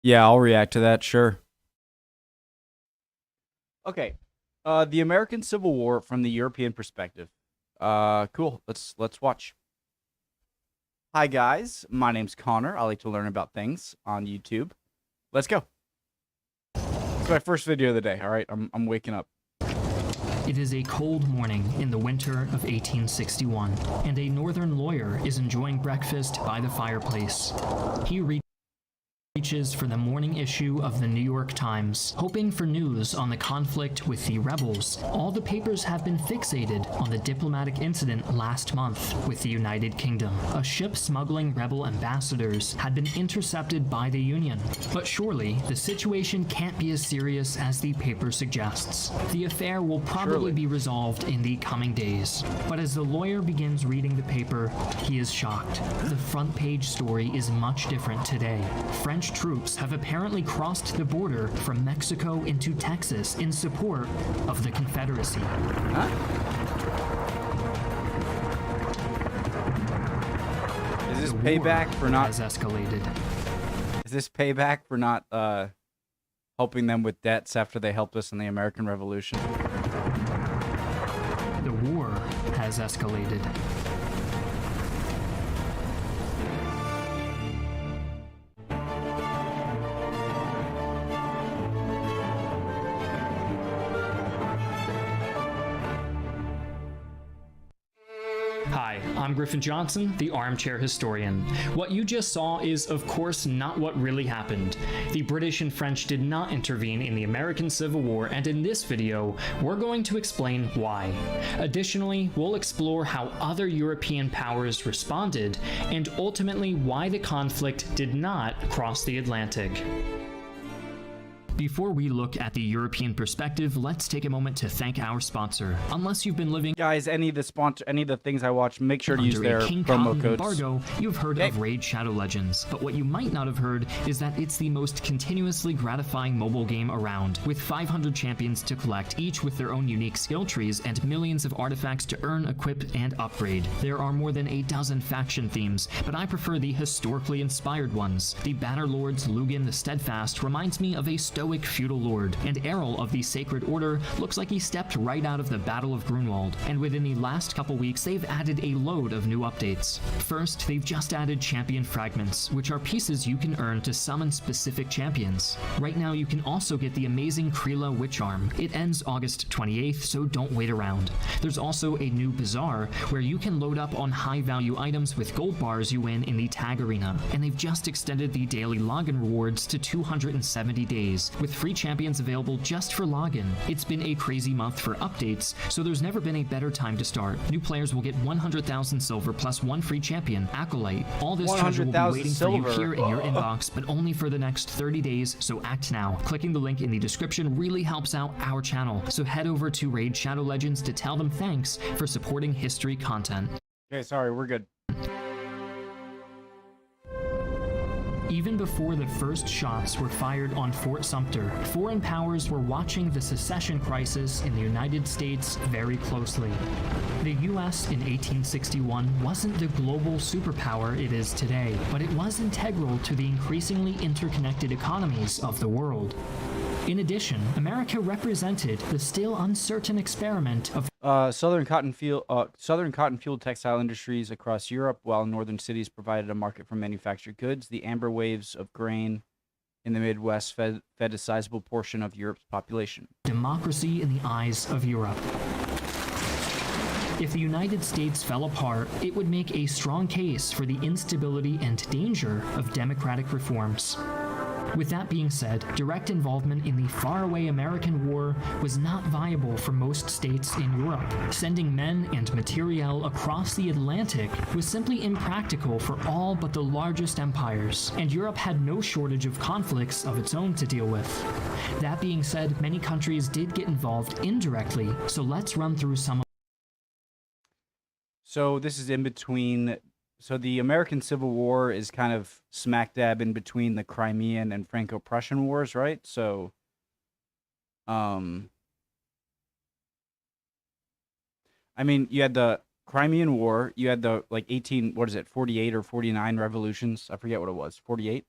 Yeah, I'll react to that, sure. Okay. The American Civil War from the European perspective. Cool. Let's watch. Hi guys, my name's Connor. I like to learn about things on YouTube. Let's go. It's my first video of the day. All right, I'm waking up. It is a cold morning in the winter of 1861, and a northern lawyer is enjoying breakfast by the fireplace. He reaches for the morning issue of the New York Times, hoping for news on the conflict with the rebels. All the papers have been fixated on the diplomatic incident last month with the United Kingdom. A ship smuggling rebel ambassadors had been intercepted by the Union. But surely, the situation can't be as serious as the paper suggests. The affair will probably be resolved in the coming days. But as the lawyer begins reading the paper, he is shocked. The front page story is much different today. French troops have apparently crossed the border from Mexico into Texas in support of the Confederacy. Huh? Is this payback for not... has escalated. Is this payback for not helping them with debts after they helped us in the American Revolution? The war has escalated. Hi, I'm Griffin Johnson, the Armchair Historian. What you just saw is, of course, not what really happened. The British and French did not intervene in the American Civil War, and in this video, we're going to explain why. Additionally, we'll explore how other European powers responded, and ultimately why the conflict did not cross the Atlantic. Before we look at the European perspective, let's take a moment to thank our sponsor. Unless you've been living Guys, any of the things I watch, make sure to use their King promo Cotton codes. embargo, you've heard of Raid Shadow Legends, but what you might not have heard is that it's the most continuously gratifying mobile game around, with 500 champions to collect, each with their own unique skill trees and millions of artifacts to earn, equip, and upgrade. There are more than a dozen faction themes, but I prefer the historically inspired ones. The Bannerlord's Lugan the Steadfast reminds me of a stoic feudal lord, and Errol of the Sacred Order looks like he stepped right out of the Battle of Grunwald, and within the last couple weeks they've added a load of new updates. First, they've just added champion fragments, which are pieces you can earn to summon specific champions. Right now you can also get the amazing Krila Witch Arm. It ends August 28th, so don't wait around. There's also a new Bazaar, where you can load up on high value items with gold bars you win in the Tag Arena, and they've just extended the daily login rewards to 270 days, with free champions available just for login. It's been a crazy month for updates, so there's never been a better time to start. New players will get 100,000 silver plus one free champion, Acolyte. All this treasure will be waiting silver. for you here in your inbox, but only for the next 30 days, so act now. Clicking the link in the description really helps out our channel, so head over to Raid Shadow Legends to tell them thanks for supporting history content. Okay, sorry, we're good. Even before the first shots were fired on Fort Sumter, foreign powers were watching the secession crisis in the United States very closely. The US in 1861 wasn't the global superpower it is today, but it was integral to the increasingly interconnected economies of the world. In addition, America represented the still uncertain experiment of Southern cotton fuel textile industries across Europe, while northern cities provided a market for manufactured goods. The amber waves of grain in the Midwest fed a sizable portion of Europe's population. democracy in the eyes of Europe. If the United States fell apart, it would make a strong case for the instability and danger of democratic reforms. With that being said, direct involvement in the faraway American War was not viable for most states in Europe. Sending men and materiel across the Atlantic was simply impractical for all but the largest empires, and Europe had no shortage of conflicts of its own to deal with. That being said, many countries did get involved indirectly, so let's run through some of. So this is in between. So the American Civil War is kind of smack dab in between the Crimean and Franco-Prussian Wars, right? So, I mean, you had the Crimean War, you had the, 48 or 49 revolutions. I forget what it was, 48.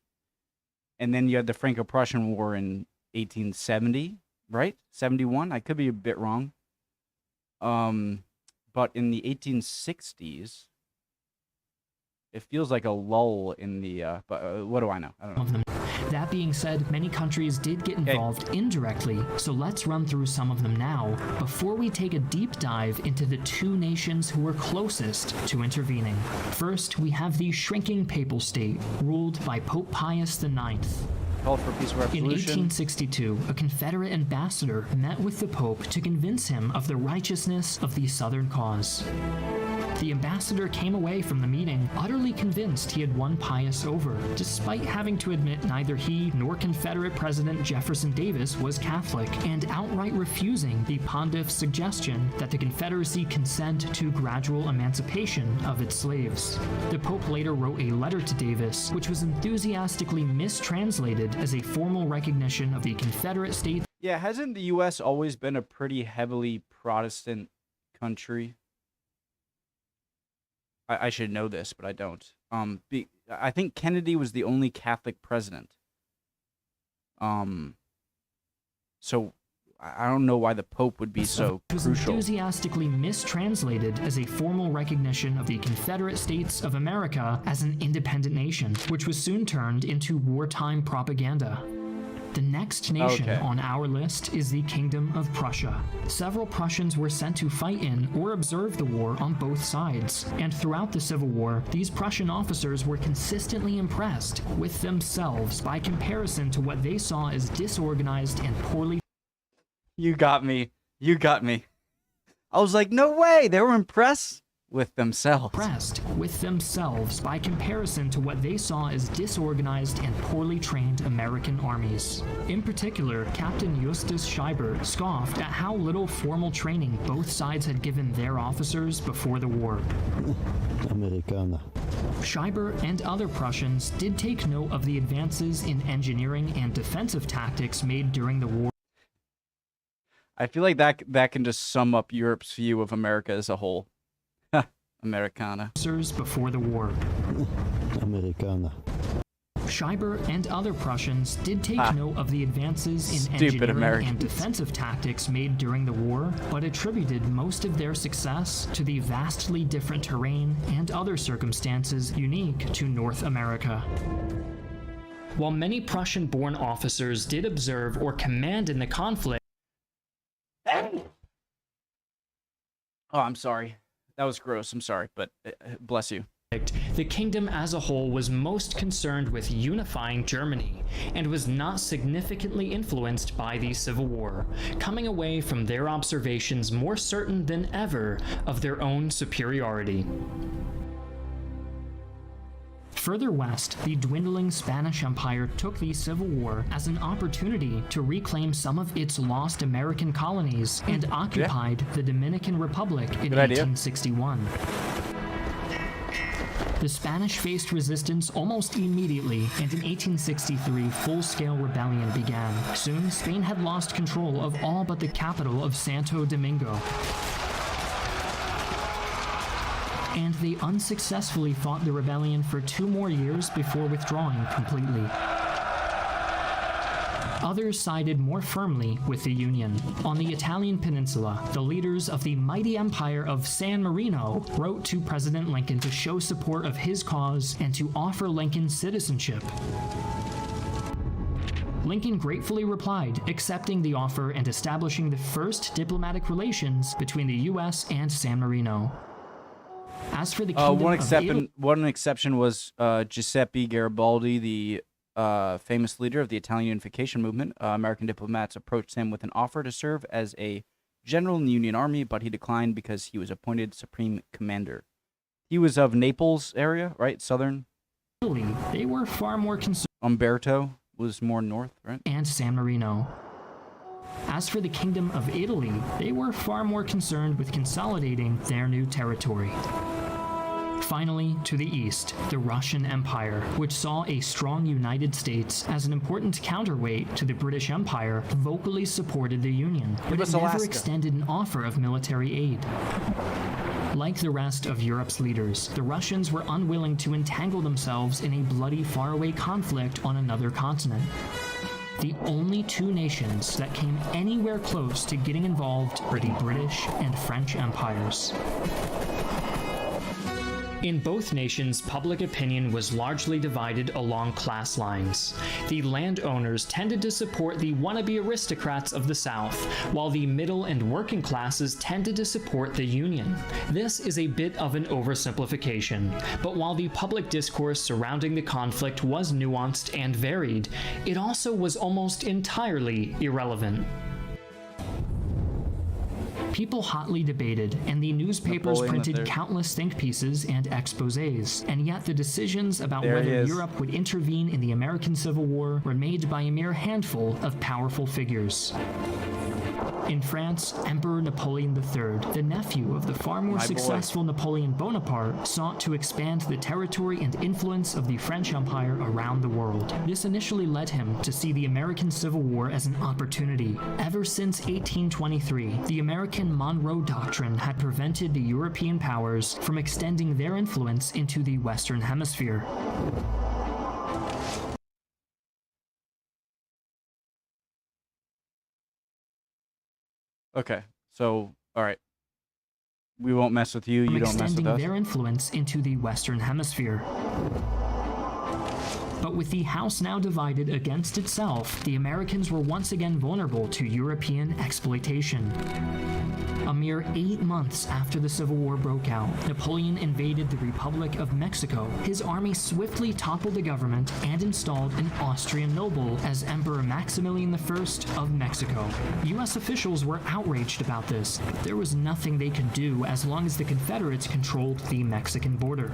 and then you had the Franco-Prussian War in 1870, right? 71. I could be a bit wrong. But in the 1860s, it feels like a lull in the. But what do I know? I don't know. That being said, many countries did get involved indirectly, so let's run through some of them now, before we take a deep dive into the two nations who were closest to intervening. First, we have the shrinking papal state, ruled by Pope Pius IX. Called for peaceful In resolution. 1862, a Confederate ambassador met with the Pope to convince him of the righteousness of the Southern cause. The ambassador came away from the meeting utterly convinced he had won Pius over, despite having to admit neither he nor Confederate President Jefferson Davis was Catholic, and outright refusing the pontiff's suggestion that the Confederacy consent to gradual emancipation of its slaves. The Pope later wrote a letter to Davis, which was enthusiastically mistranslated as a formal recognition of the Confederate States. Yeah, hasn't the U.S. always been a pretty heavily Protestant country? I should know this, but I don't. I think Kennedy was the only Catholic president. So I don't know why the Pope would be so was crucial. Enthusiastically mistranslated as a formal recognition of the Confederate States of America as an independent nation, which was soon turned into wartime propaganda. The next nation on our list is the Kingdom of Prussia. Several Prussians were sent to fight in or observe the war on both sides, and throughout the Civil War, these Prussian officers were consistently impressed with themselves by comparison to what they saw as disorganized and poorly. You got me. You got me. I was like, no way. They were impressed with themselves. By comparison to what they saw as disorganized and poorly trained American armies. In particular, Captain Justus Schreiber scoffed at how little formal training both sides had given their officers before the war. Americana. Schreiber and other Prussians did take note of the advances in engineering and defensive tactics made during the war. I feel like that can just sum up Europe's view of America as a whole. Americana. Before the war. Americana. Schreiber and other Prussians did take note of the advances in engineering and defensive tactics made during the war, but attributed most of their success to the vastly different terrain and other circumstances unique to North America. While many Prussian-born officers did observe or command in the conflict, Oh, I'm sorry. That was gross. I'm sorry, but bless you. the kingdom as a whole was most concerned with unifying Germany and was not significantly influenced by the Civil War, coming away from their observations more certain than ever of their own superiority. Further west, the dwindling Spanish Empire took the Civil War as an opportunity to reclaim some of its lost American colonies and occupied the Dominican Republic in 1861. The Spanish faced resistance almost immediately, and in 1863, full-scale rebellion began. Soon, Spain had lost control of all but the capital of Santo Domingo, and they unsuccessfully fought the rebellion for 2 more years before withdrawing completely. Others sided more firmly with the Union. On the Italian peninsula, the leaders of the mighty empire of San Marino wrote to President Lincoln to show support of his cause and to offer Lincoln citizenship. Lincoln gratefully replied, accepting the offer and establishing the first diplomatic relations between the U.S. and San Marino. As for the kingdom one exception was Giuseppe Garibaldi, the famous leader of the Italian unification movement. American diplomats approached him with an offer to serve as a general in the Union Army, but he declined because he was appointed supreme commander. He was of Naples area, right? Southern. They were far more concerned. Umberto was more north, right? And San Marino. As for the Kingdom of Italy, they were far more concerned with consolidating their new territory. Finally, to the east, the Russian Empire, which saw a strong United States as an important counterweight to the British Empire, vocally supported the Union, but it never extended an offer of military aid. Like the rest of Europe's leaders, the Russians were unwilling to entangle themselves in a bloody faraway conflict on another continent. The only two nations that came anywhere close to getting involved were the British and French empires. In both nations, public opinion was largely divided along class lines. The landowners tended to support the wannabe aristocrats of the South, while the middle and working classes tended to support the Union. This is a bit of an oversimplification, but while the public discourse surrounding the conflict was nuanced and varied, it also was almost entirely irrelevant. People hotly debated, and the newspapers printed countless think pieces and exposés, and yet the decisions about whether Europe would intervene in the American Civil War were made by a mere handful of powerful figures. In France, Emperor Napoleon III, the nephew of the far more successful Napoleon Bonaparte, sought to expand the territory and influence of the French Empire around the world. This initially led him to see the American Civil War as an opportunity. Ever since 1823, the American Monroe Doctrine had prevented the European powers from extending their influence into the Western Hemisphere. Okay, so, alright. We won't mess with you, you don't mess with us. Extending their influence into the Western Hemisphere. But with the House now divided against itself, the Americans were once again vulnerable to European exploitation. A mere 8 months after the Civil War broke out, Napoleon invaded the Republic of Mexico. His army swiftly toppled the government and installed an Austrian noble as Emperor Maximilian I of Mexico. U.S. officials were outraged about this. There was nothing they could do as long as the Confederates controlled the Mexican border.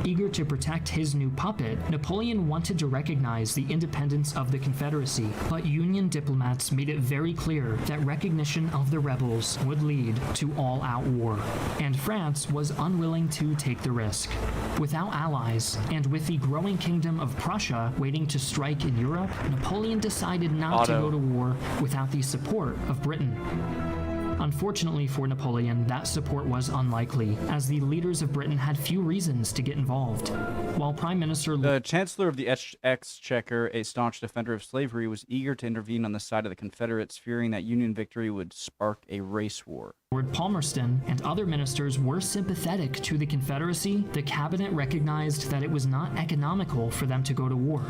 Eager to protect his new puppet, Napoleon wanted to recognize the independence of the Confederacy, but Union diplomats made it very clear that recognition of the rebels would lead to all-out war, and France was unwilling to take the risk. Without allies, and with the growing kingdom of Prussia waiting to strike in Europe, Napoleon decided not to go to war without the support of Britain. Unfortunately for Napoleon, that support was unlikely, as the leaders of Britain had few reasons to get involved. While Prime Minister... The Chancellor of the Exchequer, a staunch defender of slavery, was eager to intervene on the side of the Confederates, fearing that Union victory would spark a race war. Lord Palmerston and other ministers were sympathetic to the Confederacy, the cabinet recognized that it was not economical for them to go to war.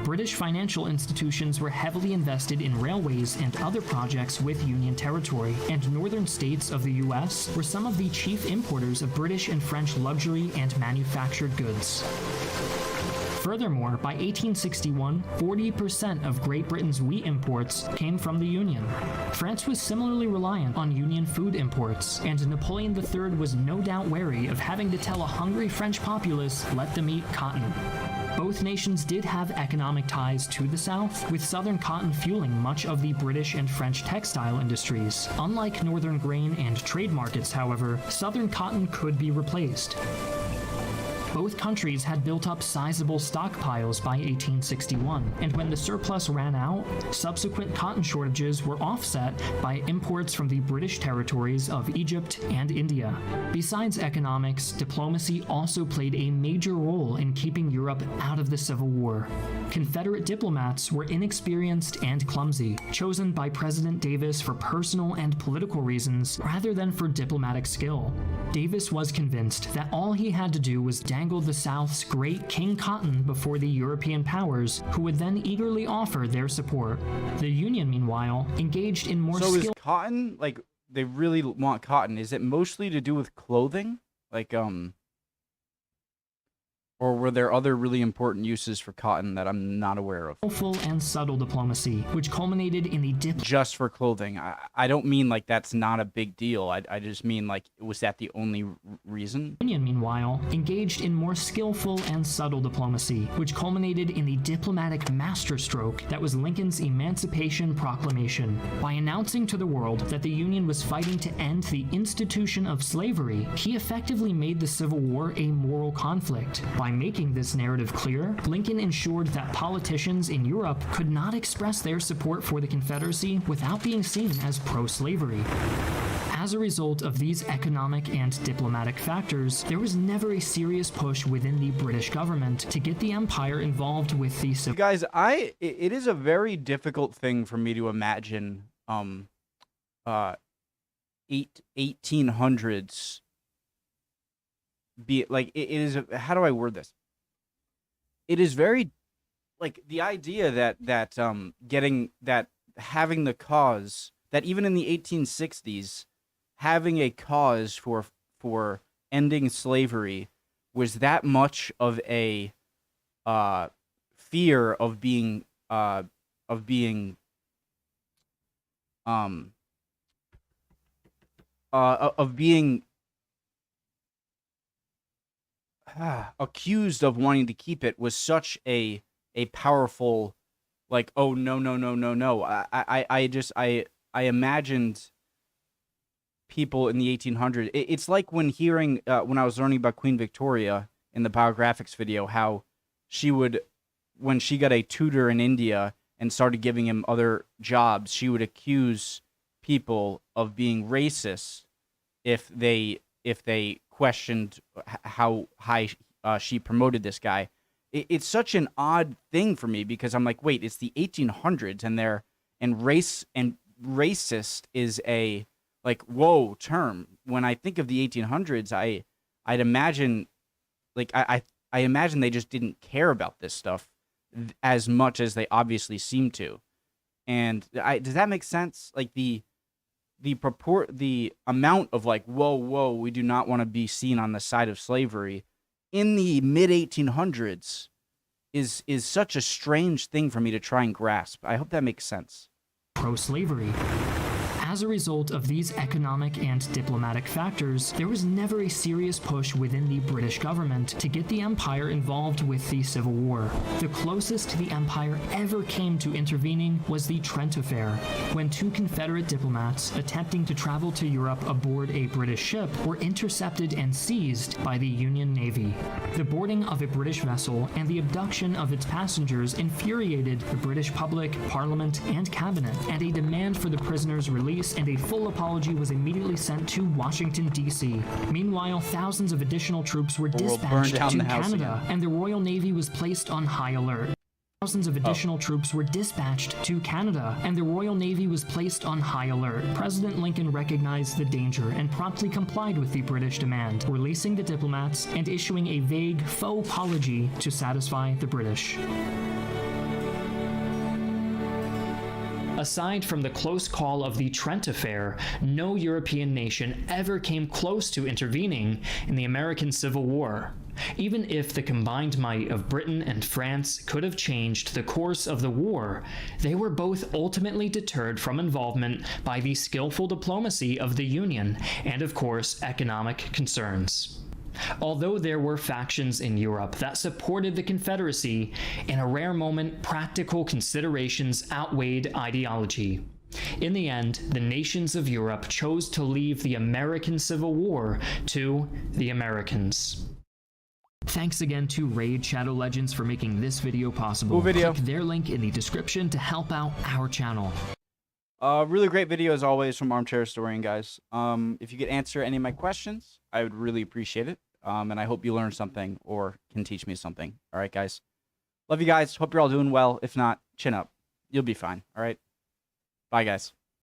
British financial institutions were heavily invested in railways and other projects with Union territory, and northern states of the U.S. were some of the chief importers of British and French luxury and manufactured goods. Furthermore, by 1861, 40% of Great Britain's wheat imports came from the Union. France was similarly reliant on Union food imports, and Napoleon III was no doubt wary of having to tell a hungry French populace, let them eat cotton. Both nations did have economic ties to the South, with Southern cotton fueling much of the British and French textile industries. Unlike Northern grain and trade markets, however, Southern cotton could be replaced. Both countries had built up sizable stockpiles by 1861, and when the surplus ran out, subsequent cotton shortages were offset by imports from the British territories of Egypt and India. Besides economics, diplomacy also played a major role in keeping Europe out of the Civil War. Confederate diplomats were inexperienced and clumsy, chosen by President Davis for personal and political reasons rather than for diplomatic skill. Davis was convinced that all he had to do was dangle the South's great King Cotton before the European powers, who would then eagerly offer their support. The Union, meanwhile, engaged in more So is cotton, like, they really want cotton, is it mostly to do with clothing? Like, or were there other really important uses for cotton that I'm not aware of? Skillful and subtle diplomacy, which culminated in the Just for clothing. I don't mean like that's not a big deal. I just mean like, was that the only reason? Union, meanwhile, engaged in more skillful and subtle diplomacy, which culminated in the diplomatic masterstroke that was Lincoln's Emancipation Proclamation. By announcing to the world that the Union was fighting to end the institution of slavery, he effectively made the Civil War a moral conflict. By making this narrative clear, Lincoln ensured that politicians in Europe could not express their support for the Confederacy without being seen as pro-slavery. As a result of these economic and diplomatic factors, there was never a serious push within the British government to get the empire involved with the You guys, it is a very difficult thing for me to imagine 1800s be like it is how do I word this? It is very like the idea that having the cause that even in the 1860s having a cause for ending slavery was that much of a fear of being accused of wanting to keep it was such a powerful, like, oh no. I imagined people in the 1800s. It's like when hearing when I was learning about Queen Victoria in the biographics video, how she would, when she got a tutor in India and started giving him other jobs, she would accuse people of being racist if they questioned how high she promoted this guy. It's such an odd thing for me because I'm like, wait, it's the 1800s and racist is a like whoa term. When I think of the 1800s, I'd imagine like I imagine they just didn't care about this stuff as much as they obviously seem to. And does that make sense? Like the amount of like whoa, we do not want to be seen on the side of slavery in the mid 1800s is such a strange thing for me to try and grasp. I hope that makes sense. Pro-slavery. As a result of these economic and diplomatic factors, there was never a serious push within the British government to get the empire involved with the Civil War. The closest the empire ever came to intervening was the Trent Affair, when two Confederate diplomats attempting to travel to Europe aboard a British ship were intercepted and seized by the Union Navy. The boarding of a British vessel and the abduction of its passengers infuriated the British public, parliament, and cabinet, and a demand for the prisoners' release and a full apology was immediately sent to Washington, D.C. Meanwhile, thousands of additional troops were dispatched to Canada, and the Royal Navy was placed on high alert. Thousands of additional troops were dispatched to Canada, and the Royal Navy was placed on high alert. President Lincoln recognized the danger and promptly complied with the British demand, releasing the diplomats and issuing a vague faux apology to satisfy the British. Aside from the close call of the Trent Affair, no European nation ever came close to intervening in the American Civil War. Even if the combined might of Britain and France could have changed the course of the war, they were both ultimately deterred from involvement by the skillful diplomacy of the Union and, of course, economic concerns. Although there were factions in Europe that supported the Confederacy, in a rare moment, practical considerations outweighed ideology. In the end, the nations of Europe chose to leave the American Civil War to the Americans. Thanks again to Raid Shadow Legends for making this video possible. Cool video. Click their link in the description to help out our channel. Really great video as always from Armchair Historian, guys. If you could answer any of my questions, I would really appreciate it. And I hope you learned something or can teach me something. All right, guys. Love you guys. Hope you're all doing well. If not, chin up. You'll be fine. All right. Bye, guys.